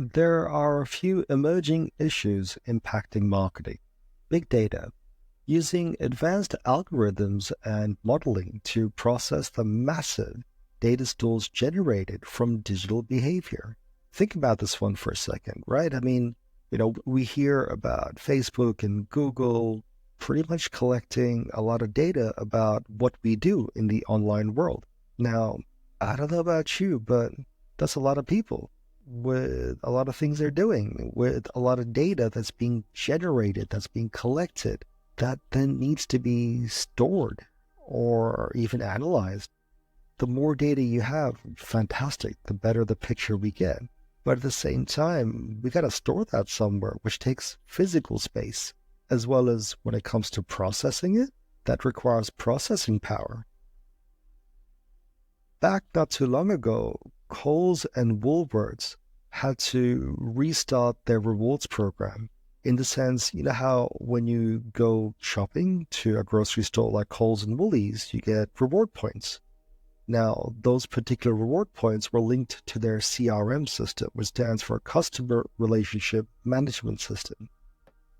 There are a few emerging issues impacting marketing. Big data, using advanced algorithms and modeling to process the massive data stores generated from digital behavior. Think about this one for a second, right? I mean, we hear about Facebook and Google pretty much collecting a lot of data about what we do in the online world. Now, I don't know about you, but that's a lot of people with a lot of things they're doing, with a lot of data that's being generated, that's being collected, that then needs to be stored or even analyzed. The more data you have, fantastic, the better the picture we get. But at the same time, we got to store that somewhere, which takes physical space, as well as when it comes to processing it, that requires processing power. Back not too long ago, Coles and Woolworths had to restart their rewards program. In the sense, you know how when you go shopping to a grocery store like Coles and Woolies, you get reward points. Now, those particular reward points were linked to their CRM system, which stands for Customer Relationship Management System.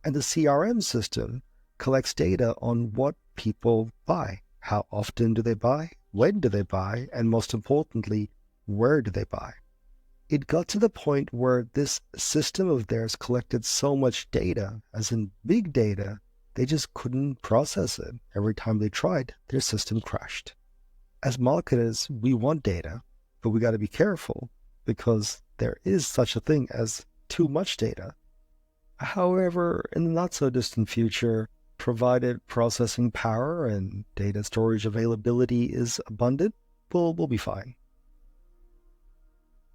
And the CRM system collects data on what people buy. How often do they buy? When do they buy? And most importantly, where do they buy? It got to the point where this system of theirs collected so much data, as in big data, they just couldn't process it. Every time they tried, their system crashed. As marketers, we want data, but we got to be careful because there is such a thing as too much data. However, in the not so distant future, provided processing power and data storage availability is abundant, we'll be fine.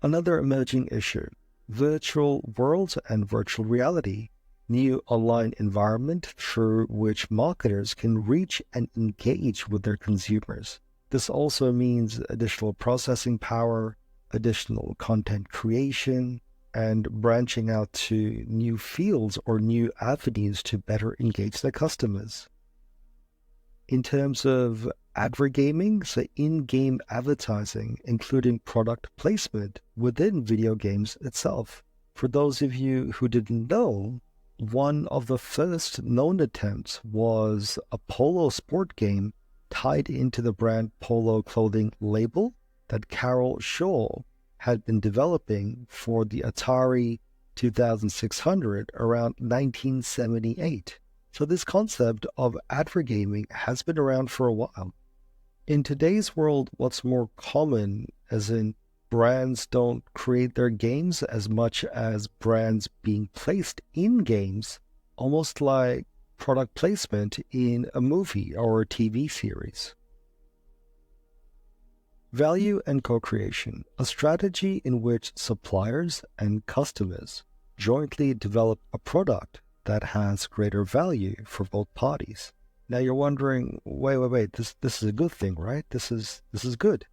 Another emerging issue, virtual worlds and virtual reality, new online environment through which marketers can reach and engage with their consumers. This also means additional processing power, additional content creation, and branching out to new fields or new avenues to better engage their customers. In terms of advergaming, so in-game advertising, including product placement within video games itself. For those of you who didn't know, one of the first known attempts was a polo sport game tied into the brand Polo clothing label that Carol Shaw had been developing for the Atari 2600 around 1978. So this concept of advergaming has been around for a while. In today's world, what's more common, as in brands don't create their games as much as brands being placed in games, almost like product placement in a movie or a TV series. Value and co-creation, a strategy in which suppliers and customers jointly develop a product that has greater value for both parties. Now you're wondering, wait, this is a good thing, right? This is good.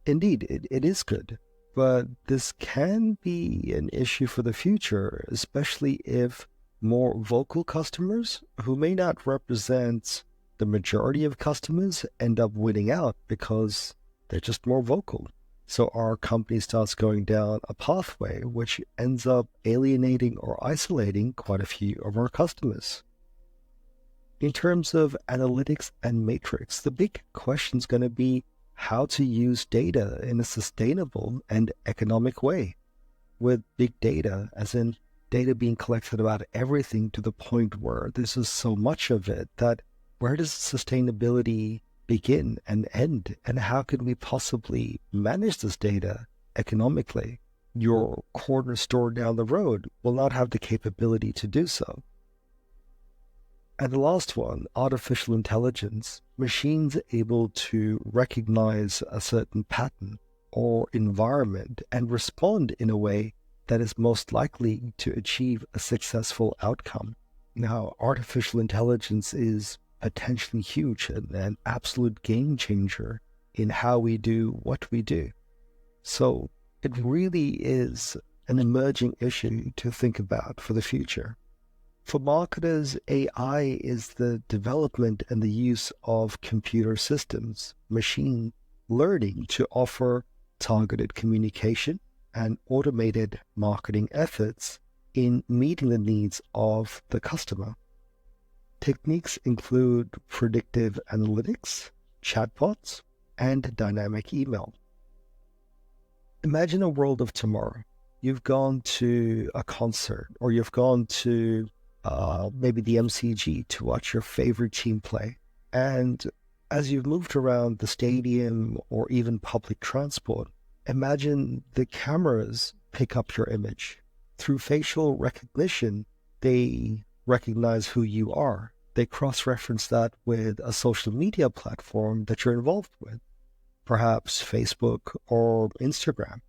Indeed, it is good. But this can be an issue for the future, especially if more vocal customers who may not represent the majority of customers end up winning out because they're just more vocal. So our company starts going down a pathway which ends up alienating or isolating quite a few of our customers. In terms of analytics and matrix, the big question is going to be how to use data in a sustainable and economic way. With big data, as in data being collected about everything to the point where there's just so much of it that where does sustainability begin and end, and how can we possibly manage this data economically? Your corner store down the road will not have the capability to do so. And the last one, artificial intelligence, machines able to recognize a certain pattern or environment and respond in a way that is most likely to achieve a successful outcome. Now, artificial intelligence is potentially huge and an absolute game changer in how we do what we do. So it really is an emerging issue to think about for the future. For marketers, AI is the development and the use of computer systems, machine learning to offer targeted communication and automated marketing efforts in meeting the needs of the customer. Techniques include predictive analytics, chatbots, and dynamic email. Imagine a world of tomorrow. You've gone to a concert, or you've gone to maybe the MCG to watch your favorite team play. And as you've moved around the stadium or even public transport, imagine the cameras pick up your image. Through facial recognition, they recognize who you are. They cross-reference that with a social media platform that you're involved with, perhaps Facebook or Instagram.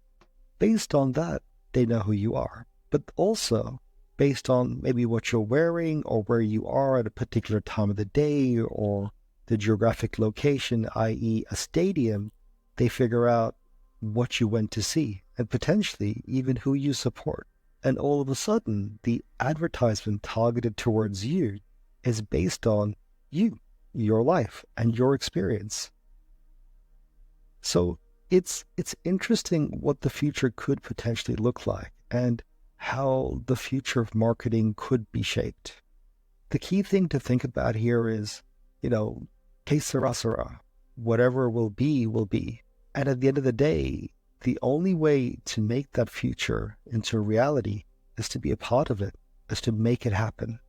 Based on that, they know who you are, but also based on maybe what you're wearing or where you are at a particular time of the day or the geographic location, i.e. a stadium, they figure out what you went to see and potentially even who you support. And all of a sudden, the advertisement targeted towards you is based on you, your life, and your experience. So it's interesting what the future could potentially look like and how the future of marketing could be shaped. The key thing to think about here is, que sera, sera. Whatever will be, will be. And at the end of the day, the only way to make that future into reality is to be a part of it, is to make it happen.